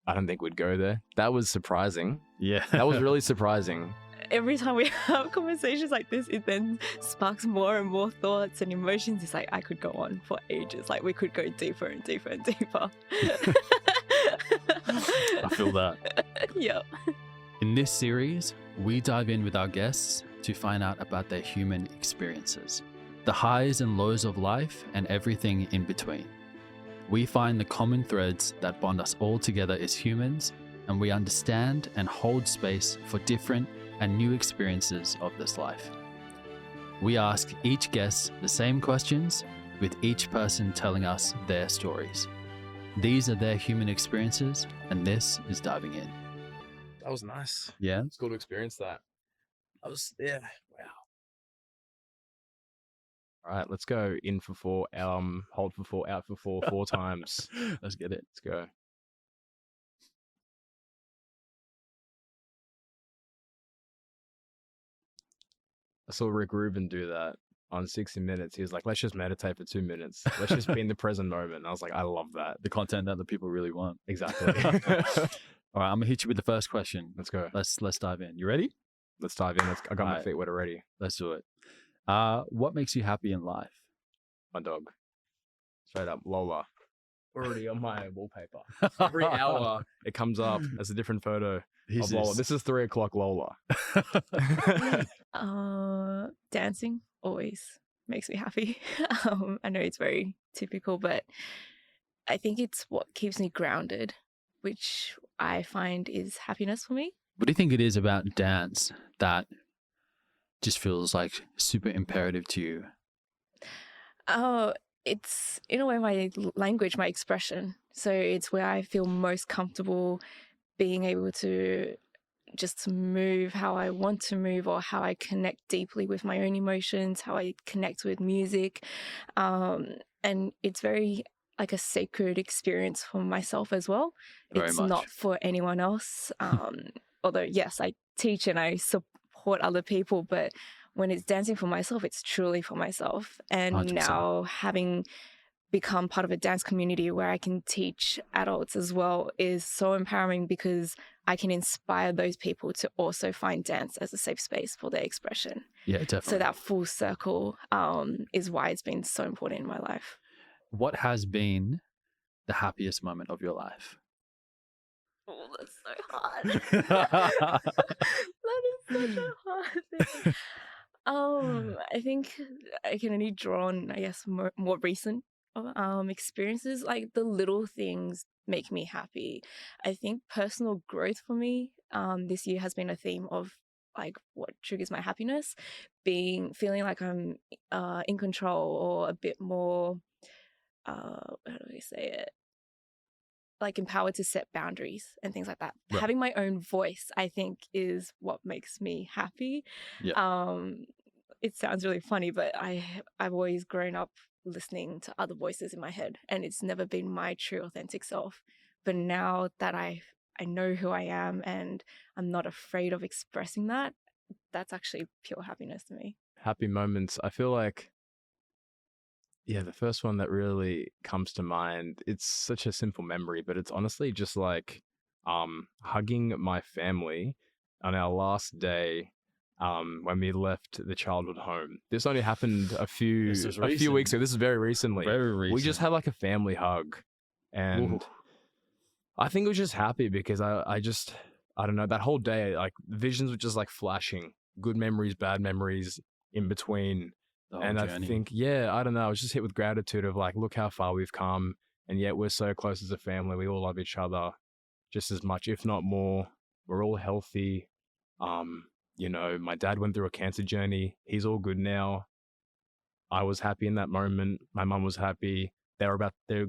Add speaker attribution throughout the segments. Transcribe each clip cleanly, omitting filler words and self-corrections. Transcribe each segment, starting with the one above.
Speaker 1: I don't think we'd go there. That was surprising.
Speaker 2: Yeah.
Speaker 1: That was really surprising.
Speaker 3: Every time we have conversations like this, it then sparks more and more thoughts and emotions. It's like I could go on for ages. Like we could go deeper and deeper and deeper.
Speaker 2: I feel that.
Speaker 3: Yeah.
Speaker 2: In this series, we dive in with our guests to find out about their human experiences, the highs and lows of life, and everything in between. We find the common threads that bond us all together as humans, and we understand and hold space for different and new experiences of this life. We ask each guest the same questions, with each person telling us their stories. These are their human experiences, and this is Diving In.
Speaker 1: That was nice.
Speaker 2: Yeah?
Speaker 1: It's cool to experience that. Yeah. Wow. All right, let's go in for 4, hold for 4, out for 4, 4 times.
Speaker 2: Let's get it.
Speaker 1: Let's go. I saw Rick Rubin do that on 60 Minutes. He was like, let's just meditate for 2 minutes. Let's just be in the present moment. I was like, I love that.
Speaker 2: The content that the people really want.
Speaker 1: Exactly.
Speaker 2: All right, I'm gonna hit you with the first question.
Speaker 1: Let's go.
Speaker 2: Let's dive in. You ready?
Speaker 1: Let's dive in. I got my
Speaker 2: Alright.
Speaker 1: feet wet already.
Speaker 2: Let's do it. What makes you happy in life?
Speaker 1: My dog. Straight up, Lola. Already on my wallpaper. Every hour it comes up as a different photo of Lola. This is 3 o'clock Lola.
Speaker 3: Dancing always makes me happy. I know it's very typical, but I think it's what keeps me grounded, which I find is happiness for me.
Speaker 2: What do you think it is about dance that just feels like super imperative to you?
Speaker 3: Oh, it's in a way my language, my expression. So it's where I feel most comfortable being able to just move how I want to move, or how I connect deeply with my own emotions, how I connect with music. And it's very like a sacred experience for myself as well.
Speaker 2: Very
Speaker 3: It's
Speaker 2: much.
Speaker 3: not for anyone else. Although, yes, I teach and I support other people, but when it's dancing for myself, it's truly for myself. And
Speaker 2: 100%.
Speaker 3: now having become part of a dance community where I can teach adults as well is so empowering, because I can inspire those people to also find dance as a safe space for their expression.
Speaker 2: Yeah, definitely.
Speaker 3: So that full circle is why it's been so important in my life.
Speaker 2: What has been the happiest moment of your life?
Speaker 3: Oh, that's so hard. That is such a hard thing. I think I can only draw on, I guess, more recent experiences. Like the little things make me happy. I think personal growth for me this year has been a theme of like what triggers my happiness, feeling like I'm in control, or a bit more how do I say it, like empowered to set boundaries and things like that.
Speaker 2: Right.
Speaker 3: Having my own voice, I think, is what makes me happy.
Speaker 2: Yeah.
Speaker 3: It sounds really funny, but I've always grown up listening to other voices in my head, and it's never been my true authentic self. But now that I know who I am and I'm not afraid of expressing that, that's actually pure happiness to me.
Speaker 1: Happy moments. I feel like, yeah, the first one that really comes to mind, it's such a simple memory, but it's honestly just like hugging my family on our last day when we left the childhood home. This only happened a few weeks ago. This is very recently.
Speaker 2: Very recent.
Speaker 1: We just had like a family hug, and
Speaker 2: Ooh.
Speaker 1: I think it was just happy because I don't know, that whole day, like visions were just like flashing, good memories, bad memories in between.
Speaker 2: The whole
Speaker 1: And I
Speaker 2: journey.
Speaker 1: think, yeah, I don't know, I was just hit with gratitude of like, look how far we've come, and yet we're so close as a family. We all love each other just as much, if not more. We're all healthy. You know, my dad went through a cancer journey. He's all good now. I was happy in that moment. My mum was happy. They're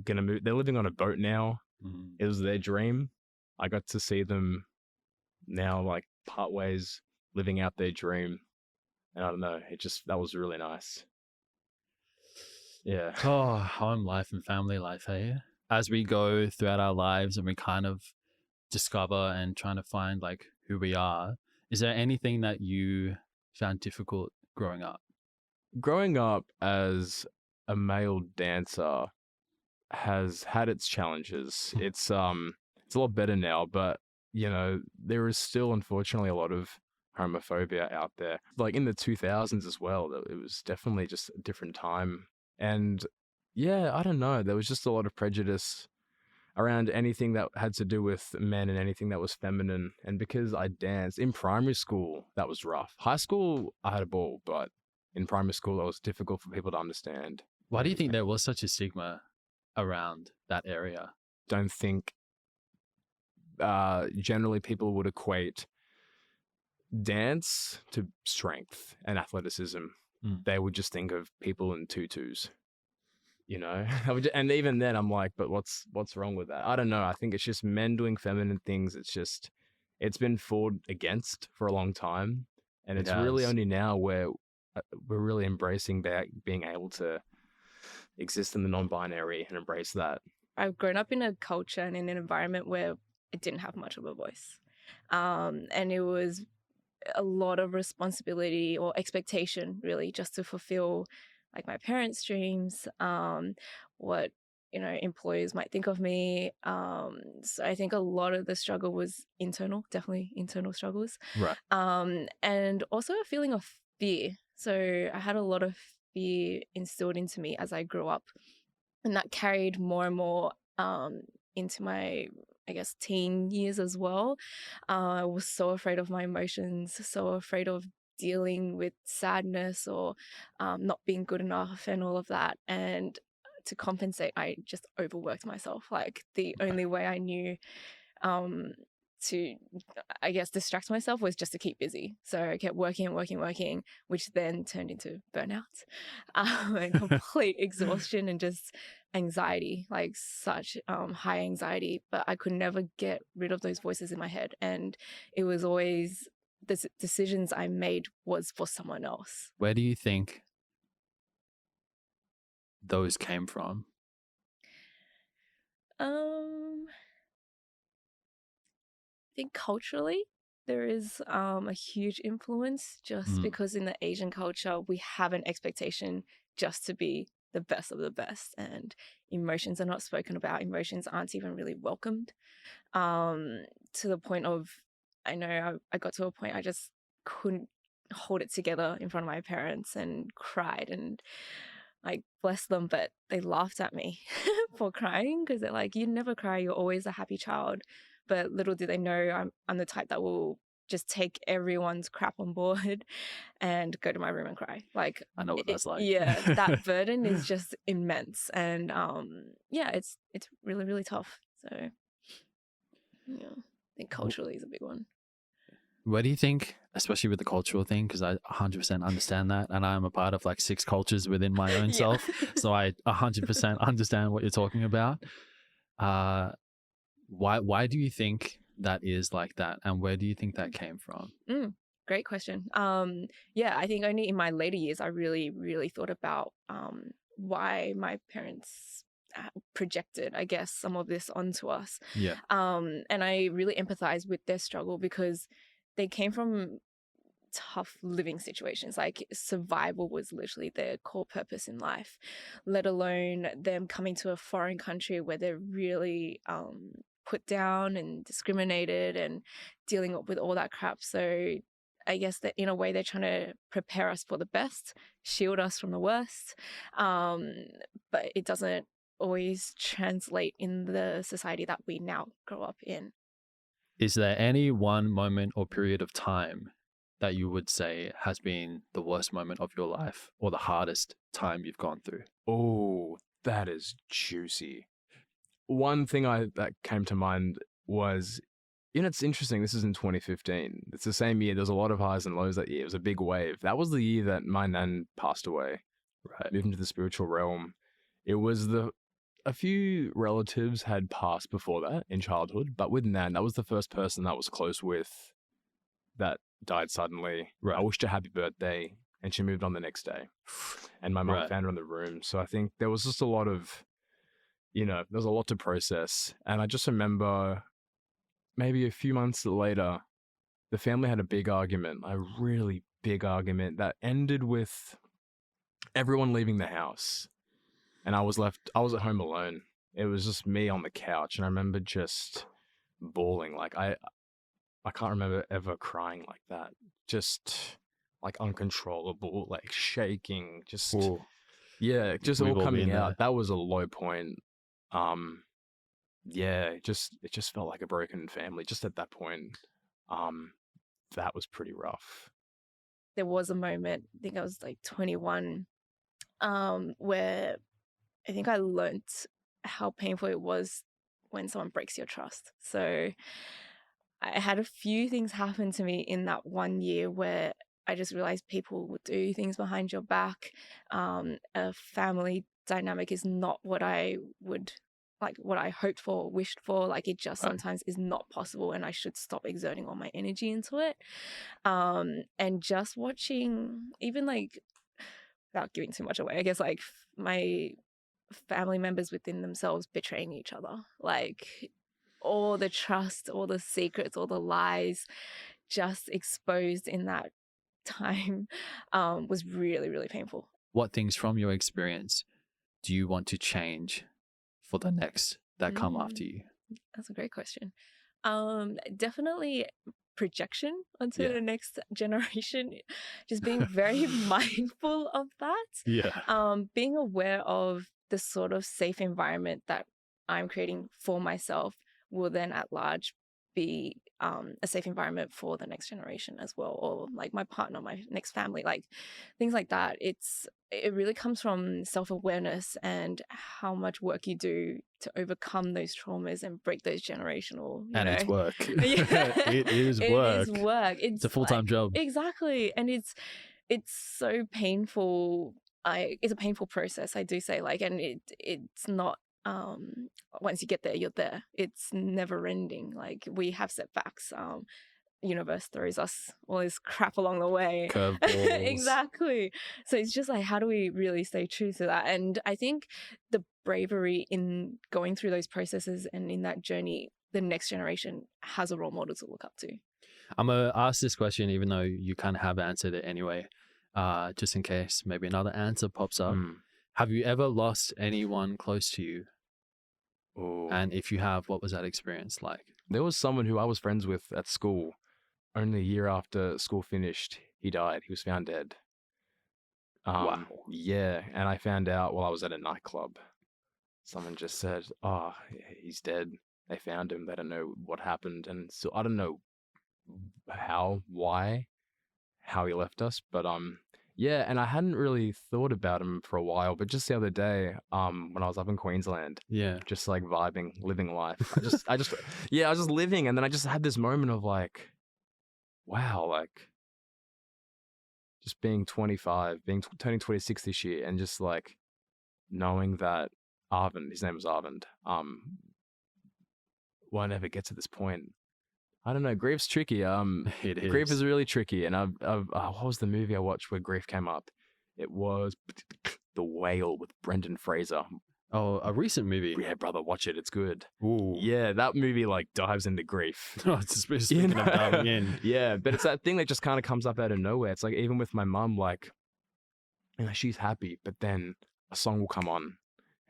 Speaker 1: gonna move. They're living on a boat now.
Speaker 2: Mhm.
Speaker 1: It was their dream. I got to see them now, like part ways, living out their dream. And I don't know, that was really nice. Yeah.
Speaker 2: Oh, home life and family life, hey? As we go throughout our lives and we kind of discover and trying to find like who we are, is there anything that you found difficult growing up?
Speaker 1: Growing up as a male dancer has had its challenges. It's a a lot better now, but you know, there is still unfortunately a lot of homophobia out there. Like in the 2000s as well, it was definitely just a different time. And yeah, I don't know, there was just a lot of prejudice around anything that had to do with men and anything that was feminine. And because I danced in primary school, that was rough. High school, I had a ball, but in primary school, it was difficult for people to understand.
Speaker 2: Why do you think there was such a stigma around that area?
Speaker 1: Don't think generally people would equate dance to strength and athleticism. They would just think of people in tutus, you know. And even then I'm like, but what's wrong with that? I don't know. I think it's just men doing feminine things. It's been fought against for a long time, and it's really only now where we're really embracing being able to exist in the non-binary and embrace that.
Speaker 3: I've grown up in a culture and in an environment where it didn't have much of a voice, and it was a lot of responsibility or expectation, really, just to fulfill like my parents' dreams, what, you know, employers might think of me. So I think a lot of the struggle was internal, definitely internal struggles.
Speaker 2: Right.
Speaker 3: And also a feeling of fear. So I had a lot of fear instilled into me as I grew up, and that carried more and more into my, I guess, teen years as well. I was so afraid of my emotions, so afraid of dealing with sadness or not being good enough and all of that. And to compensate, I just overworked myself. Like the only way I knew to, I guess, distract myself was just to keep busy. So I kept working and working, which then turned into burnout and complete exhaustion and just anxiety, like such high anxiety. But I could never get rid of those voices in my head. And it was always the decisions I made was for someone else.
Speaker 2: Where do you think those came from?
Speaker 3: I think culturally there is a huge influence, just because in the Asian culture we have an expectation just to be the best of the best, and emotions are not spoken about. Emotions aren't even really welcomed, to the point of, I know I got to a point I just couldn't hold it together in front of my parents and cried, and like, bless them, but they laughed at me for crying, because they're like, you never cry, you're always a happy child. But little do they know I'm the type that will just take everyone's crap on board and go to my room and cry. Like,
Speaker 2: I know what that's like.
Speaker 3: Yeah, that burden is just immense. And yeah, it's really, really tough. So yeah, I think culturally is a big one.
Speaker 2: Where do you think, especially with the cultural thing, because I 100% understand that, and I'm a part of like 6 cultures within my own self, so I 100% understand what you're talking about. Why do you think that is like that, and where do you think that came from?
Speaker 3: Great question. Yeah, I think only in my later years I really, really thought about why my parents projected, I guess, some of this onto us.
Speaker 2: Yeah.
Speaker 3: And I really empathize with their struggle, because they came from tough living situations. Like, survival was literally their core purpose in life, let alone them coming to a foreign country where they're really put down and discriminated and dealing with all that crap. So I guess that in a way they're trying to prepare us for the best, shield us from the worst, but it doesn't always translate in the society that we now grow up in.
Speaker 2: Is there any one moment or period of time that you would say has been the worst moment of your life, or the hardest time you've gone through?
Speaker 1: Oh, that is juicy. One thing that came to mind was, you know, it's interesting. This is in 2015. It's the same year. There's a lot of highs and lows that year. It was a big wave. That was the year that my nan passed away.
Speaker 2: Right.
Speaker 1: Moved into the spiritual realm. It was a few relatives had passed before that in childhood, but with nan, that was the first person that was close with that died suddenly.
Speaker 2: Right.
Speaker 1: I wished her happy birthday, and she moved on the next day. And my mum found her in the room. So I think there was just a lot of, you know, there was a lot to process. And I just remember maybe a few months later, the family had a big argument, a really big argument that ended with everyone leaving the house. And I was at home alone. It was just me on the couch. And I remember just bawling. Like I can't remember ever crying like that. Just like uncontrollable, like shaking, just
Speaker 2: Ooh,
Speaker 1: yeah, just
Speaker 2: we've
Speaker 1: all
Speaker 2: all
Speaker 1: coming
Speaker 2: been
Speaker 1: out.
Speaker 2: there.
Speaker 1: That was a low point. Um, yeah, it just felt like a broken family. Just at that point, um, that was pretty rough.
Speaker 3: There was a moment, I think I was like 21, where I think I learnt how painful it was when someone breaks your trust. So I had a few things happen to me in that 1 year where I just realized people would do things behind your back. A family dynamic is not what I would like, what I hoped for, wished for. Like, it just
Speaker 1: Right.
Speaker 3: sometimes is not possible, and I should stop exerting all my energy into it. And just watching, even like, without giving too much away, I guess like my family members within themselves betraying each other. Like, all the trust, all the secrets, all the lies just exposed in that time was really, really painful.
Speaker 2: What things from your experience do you want to change for the next that come after you?
Speaker 3: That's a great question. Definitely projection onto
Speaker 2: Yeah.
Speaker 3: the next generation. Just being very mindful of that.
Speaker 2: Yeah.
Speaker 3: Being aware of the sort of safe environment that I'm creating for myself will then at large be a safe environment for the next generation as well, or like my partner, my next family, like things like that. It really comes from self-awareness and how much work you do to overcome those traumas and break those generational,
Speaker 2: And it's work.
Speaker 3: Yeah.
Speaker 2: It is work.
Speaker 3: It is work.
Speaker 2: It's a full-time job.
Speaker 3: Exactly. And it's so painful. It's a painful process, I do say, like, and it's not once you get there, you're there. It's never ending. Like, we have setbacks. Universe throws us all this crap along the way.
Speaker 2: Curveballs.
Speaker 3: Exactly. So it's just like, how do we really stay true to that? And I think the bravery in going through those processes and in that journey, the next generation has a role model to look up to.
Speaker 2: I'm going to ask this question, even though you kind of have answered it anyway, just in case maybe another answer pops up. Have you ever lost anyone close to you?
Speaker 1: Oh.
Speaker 2: And if you have, what was that experience like?
Speaker 1: There was someone who I was friends with at school. Only a year after school finished, he died. He was found dead.
Speaker 2: Wow.
Speaker 1: Yeah, and I found out while I was at a nightclub. Someone just said, "Oh, he's dead." They found him. They don't know what happened, and so I don't know how he left us, but yeah, and I hadn't really thought about him for a while, but just the other day, when I was up in Queensland,
Speaker 2: Yeah.
Speaker 1: just like vibing, living life. I was just living, and then I just had this moment of like, wow, like just being 25, turning 26 this year, and just like knowing that Arvind, his name was Arvind, won't ever get to this point. I don't know. Grief's tricky.
Speaker 2: It is.
Speaker 1: Grief is really tricky. And what was the movie I watched where grief came up? It was The Whale with Brendan Fraser.
Speaker 2: Oh, a recent movie.
Speaker 1: Yeah, brother, watch it. It's good.
Speaker 2: Ooh.
Speaker 1: Yeah, that movie like dives into grief.
Speaker 2: Oh, speaking of diving in.
Speaker 1: Yeah, but it's that thing that just kind of comes up out of nowhere. It's like even with my mum, like, you know, she's happy, but then a song will come on, and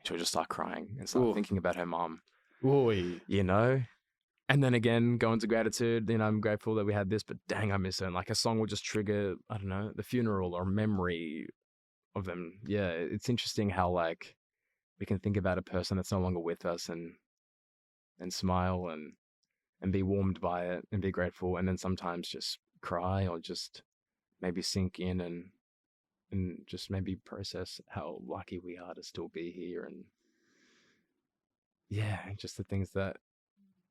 Speaker 1: she'll just start crying and start thinking about her mum.
Speaker 2: Ooh.
Speaker 1: You know. And then again, go into gratitude, you know, I'm grateful that we had this, but dang, I miss her. And like a song will just trigger, I don't know, the funeral or memory of them. Yeah, it's interesting how like we can think about a person that's no longer with us and smile and be warmed by it and be grateful. And then sometimes just cry or just maybe sink in and just maybe process how lucky we are to still be here. And yeah, just the things that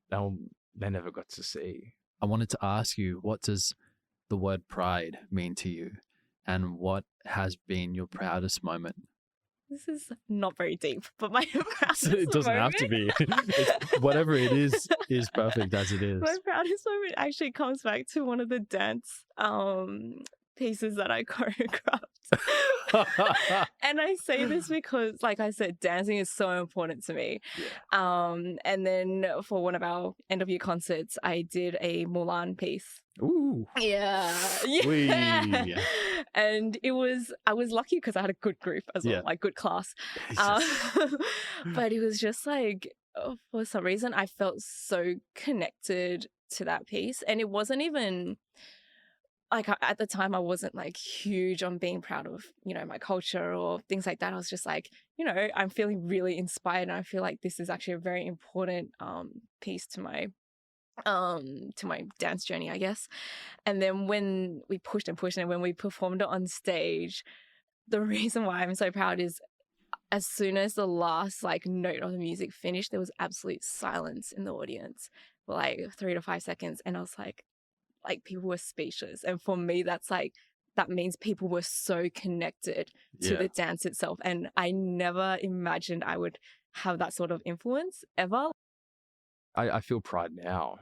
Speaker 1: they never got to see.
Speaker 2: I wanted to ask you, what does the word pride mean to you? And what has been your proudest moment?
Speaker 3: This is not very deep, but my proudest
Speaker 2: It doesn't have to be. Whatever it is perfect as it is.
Speaker 3: My proudest moment actually comes back to one of the dance pieces that I choreographed. And I say this because, like I said, dancing is so important to me.
Speaker 2: Yeah.
Speaker 3: And then for one of our end of year concerts, I did a Mulan piece.
Speaker 2: Ooh.
Speaker 3: Yeah.
Speaker 2: Wee.
Speaker 3: And I was lucky because I had a good group as well, like good class. But it was just like for some reason, I felt so connected to that piece. And it wasn't even like at the time, I wasn't like huge on being proud of, my culture or things like that. I was just like, I'm feeling really inspired. And I feel like this is actually a very important piece to my dance journey, I guess. And then when we pushed and pushed and when we performed it on stage, the reason why I'm so proud is as soon as the last like note of the music finished, there was absolute silence in the audience for like 3 to 5 seconds. And I was like people were speechless. And for me, that's like, that means people were so connected to
Speaker 2: Yeah.
Speaker 3: the dance itself. And I never imagined I would have that sort of influence ever.
Speaker 1: I feel pride now,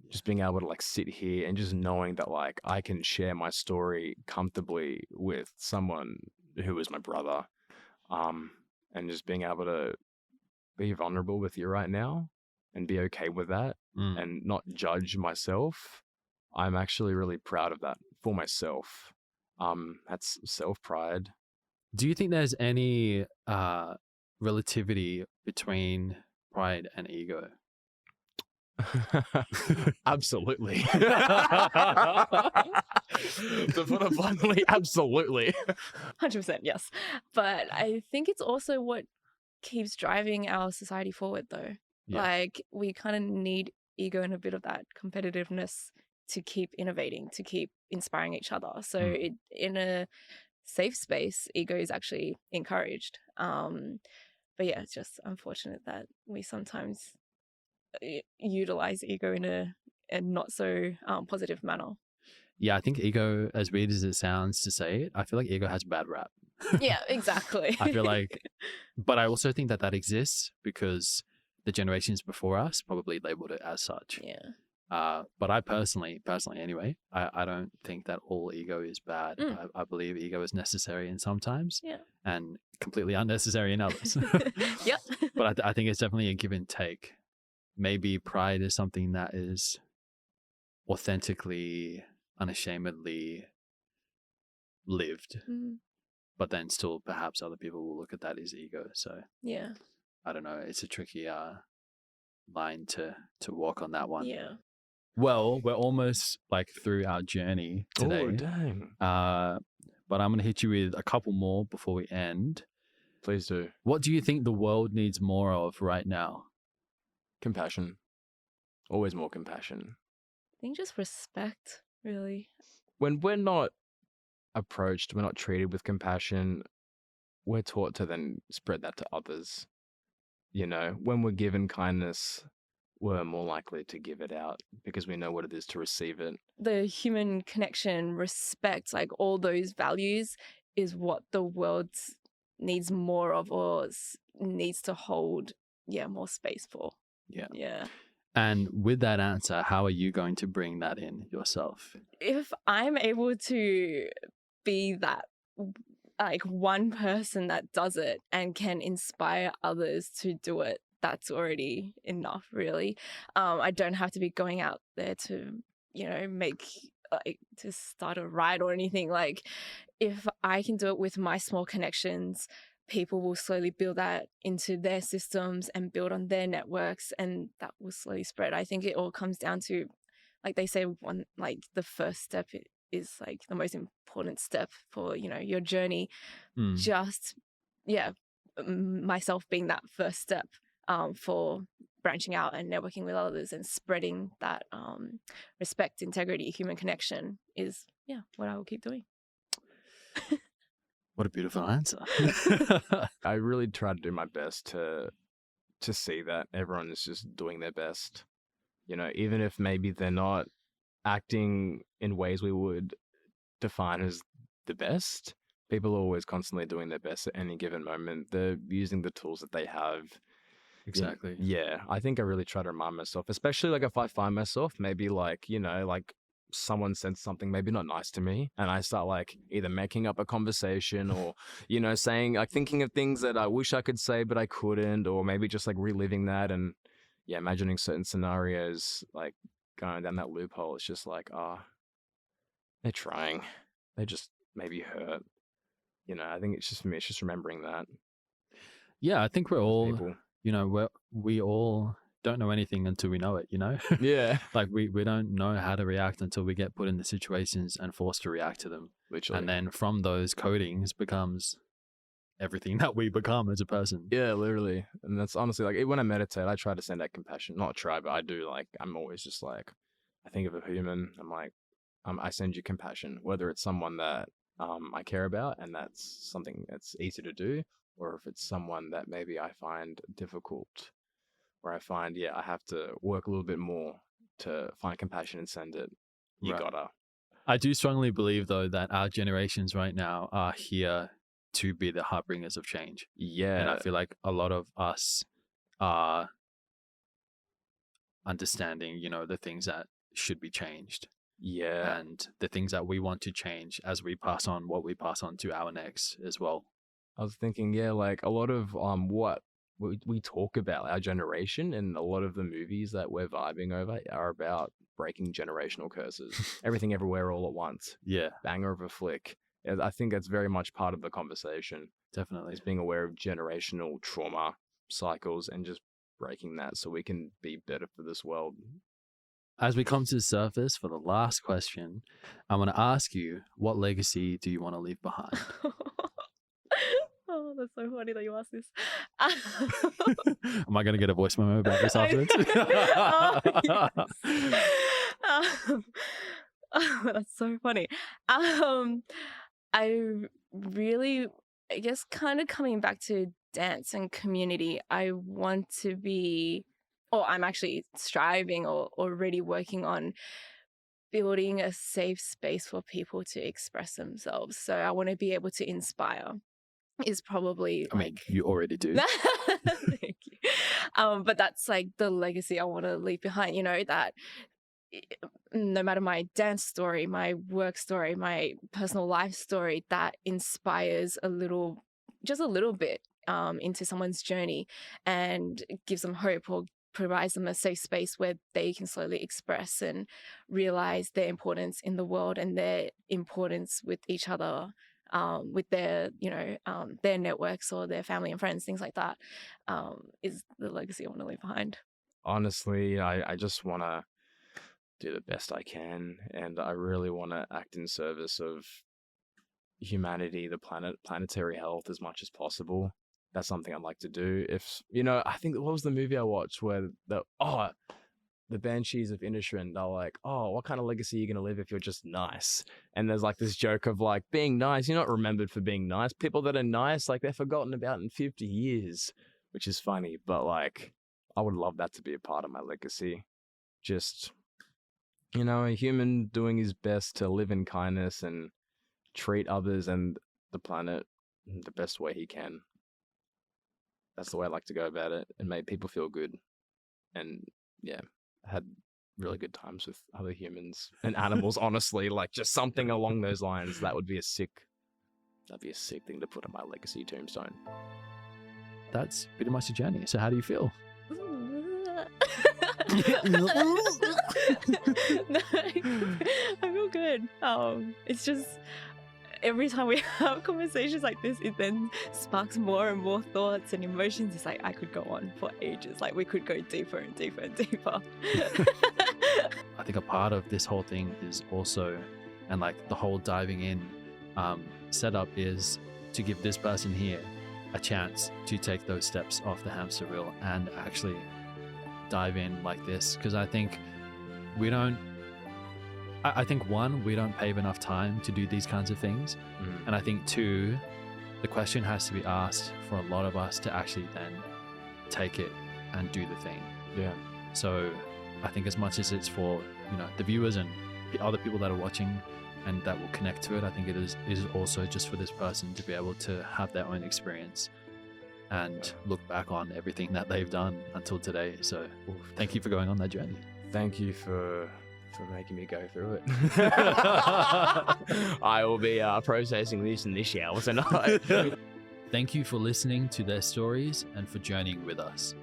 Speaker 1: just being able to like sit here and just knowing that like I can share my story comfortably with someone who is my brother, and just being able to be vulnerable with you right now and be okay with that
Speaker 2: Mm.
Speaker 1: and not judge myself. I'm actually really proud of that for myself. That's self pride.
Speaker 2: Do you think there's any relativity between pride and ego?
Speaker 1: Absolutely. To put it bluntly, absolutely.
Speaker 3: 100%, yes. But I think it's also what keeps driving our society forward, though.
Speaker 2: Yeah.
Speaker 3: Like, we kind of need ego and a bit of that competitiveness to keep innovating, to keep inspiring each other. So in a safe space, ego is actually encouraged. But yeah, it's just unfortunate that we sometimes utilize ego in a not so positive manner.
Speaker 2: Yeah, I think ego, as weird as it sounds to say it, I feel like ego has a bad rap.
Speaker 3: Yeah, exactly.
Speaker 2: I feel like, but I also think that exists because the generations before us probably labeled it as such.
Speaker 3: Yeah.
Speaker 2: But I personally anyway, I don't think that all ego is bad. I believe ego is necessary in some times,
Speaker 3: Yeah.
Speaker 2: and completely unnecessary in others.
Speaker 3: Yep.
Speaker 2: But I think it's definitely a give and take. Maybe pride is something that is authentically, unashamedly lived, but then still perhaps other people will look at that as ego. So
Speaker 3: yeah,
Speaker 2: I don't know. It's a tricky line to walk on that one.
Speaker 3: yeah.
Speaker 2: Well, we're almost like through our journey today.
Speaker 1: Oh, dang.
Speaker 2: But I'm going to hit you with a couple more before we end.
Speaker 1: Please do.
Speaker 2: What do you think the world needs more of right now?
Speaker 1: Compassion. Always more compassion.
Speaker 3: I think just respect, really.
Speaker 1: When we're not approached, we're not treated with compassion, we're taught to then spread that to others. When we're given kindness, we're more likely to give it out because we know what it is to receive it.
Speaker 3: The human connection, respect, like all those values is what the world needs more of or needs to hold, more space for.
Speaker 2: Yeah.
Speaker 3: Yeah.
Speaker 2: And with that answer, how are you going to bring that in yourself?
Speaker 3: If I'm able to be that like one person that does it and can inspire others to do it, that's already enough, really. I don't have to be going out there to, make to start a riot or anything. Like, if I can do it with my small connections, people will slowly build that into their systems and build on their networks, and that will slowly spread. I think it all comes down to, like they say, the first step is like the most important step for, your journey. Just, myself being that first step for branching out and networking with others and spreading that respect, integrity, human connection is, what I will keep doing.
Speaker 2: What a beautiful answer.
Speaker 1: I really try to do my best to see that everyone is just doing their best. Even if maybe they're not acting in ways we would define as the best, people are always constantly doing their best at any given moment. They're using the tools that they have.
Speaker 2: Exactly.
Speaker 1: Yeah, I think I really try to remind myself, especially like if I find myself maybe like, like someone said something maybe not nice to me and I start like either making up a conversation or, saying, like thinking of things that I wish I could say but I couldn't, or maybe just like reliving that and imagining certain scenarios, like going down that loophole. It's just like, they're trying. They just maybe hurt. I think it's just for me, it's just remembering that.
Speaker 2: Yeah, I think we're all we all don't know anything until we know it,
Speaker 1: Yeah.
Speaker 2: Like we don't know how to react until we get put into situations and forced to react to them.
Speaker 1: Literally.
Speaker 2: And then from those codings becomes everything that we become as a person.
Speaker 1: Yeah, literally. And that's honestly like when I meditate, I try to send that compassion. Not try, but I do. Like I'm always just like, I think of a human. I'm like, I send you compassion, whether it's someone that I care about and that's something that's easy to do, or if it's someone that maybe I find difficult, where I find I have to work a little bit more to find compassion and send it. You
Speaker 2: Right.
Speaker 1: gotta.
Speaker 2: I do strongly believe though that our generations right now are here to be the harbingers of change.
Speaker 1: Yeah.
Speaker 2: And I feel like a lot of us are understanding, the things that should be changed
Speaker 1: yeah.
Speaker 2: and the things that we want to change as we pass on what we pass on to our next as well.
Speaker 1: I was thinking, like a lot of what we talk about our generation and a lot of the movies that we're vibing over are about breaking generational curses. Everything everywhere all at once.
Speaker 2: Yeah,
Speaker 1: Banger of a flick. I think that's very much part of the conversation.
Speaker 2: definitely.
Speaker 1: Is being aware of generational trauma cycles and just breaking that so we can be better for this world.
Speaker 2: As we come to the surface for the last question, I want to ask you, what legacy do you want to leave behind?
Speaker 3: Oh, that's so funny that you asked this.
Speaker 2: Am I going to get a voice memo about this afterwards?
Speaker 3: That's so funny. I really, I guess, kind of coming back to dance and community, I want to be, or I'm actually striving or already working on building a safe space for people to express themselves. So I want to be able to inspire. Is probably
Speaker 2: I mean, you already do.
Speaker 3: Thank you. But that's like the legacy I want to leave behind, that no matter my dance story, my work story, my personal life story, that inspires just a little bit into someone's journey and gives them hope or provides them a safe space where they can slowly express and realize their importance in the world and their importance with each other. With their, their networks or their family and friends, things like that, is the legacy I want to leave behind.
Speaker 1: Honestly, I just want to do the best I can, and I really want to act in service of humanity, the planetary health as much as possible. That's something I'd like to do. If I think what was the movie I watched where the Banshees of Inisherin, they're like, oh, what kind of legacy are you going to live if you're just nice? And there's like this joke of like being nice. You're not remembered for being nice. People that are nice, like they're forgotten about in 50 years, which is funny. But like, I would love that to be a part of my legacy. Just, a human doing his best to live in kindness and treat others and the planet the best way he can. That's the way I like to go about it and make people feel good. And yeah. Had really good times with other humans and animals, honestly, like just something along those lines. That'd be a sick thing to put on my legacy tombstone.
Speaker 2: That's pretty much the journey. So how do you feel?
Speaker 3: No, I feel good. It's just every time we have conversations like this, it then sparks more and more thoughts and emotions. It's like I could go on for ages. Like we could go deeper and deeper and deeper.
Speaker 2: I think a part of this whole thing is also, and like the whole diving in setup is to give this person here a chance to take those steps off the hamster wheel and actually dive in like this. Because I think I think one, we don't pave enough time to do these kinds of things. And I think two, the question has to be asked for a lot of us to actually then take it and do the thing.
Speaker 1: Yeah.
Speaker 2: So I think as much as it's for, the viewers and the other people that are watching and that will connect to it, I think it is also just for this person to be able to have their own experience and look back on everything that they've done until today. So thank you for going on that journey.
Speaker 1: Thank you for making me go through it. I will be processing this in this shower tonight.
Speaker 2: Thank you for listening to their stories and for journeying with us.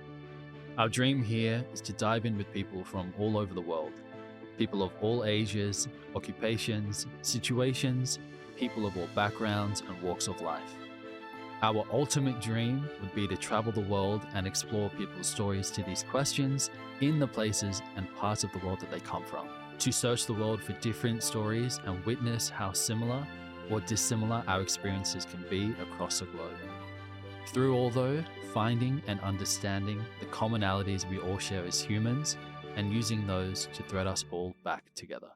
Speaker 2: Our dream here is to dive in with people from all over the world. People of all ages, occupations, situations, people of all backgrounds and walks of life. Our ultimate dream would be to travel the world and explore people's stories to these questions in the places and parts of the world that they come from. To search the world for different stories and witness how similar or dissimilar our experiences can be across the globe. Through all though, finding and understanding the commonalities we all share as humans and using those to thread us all back together.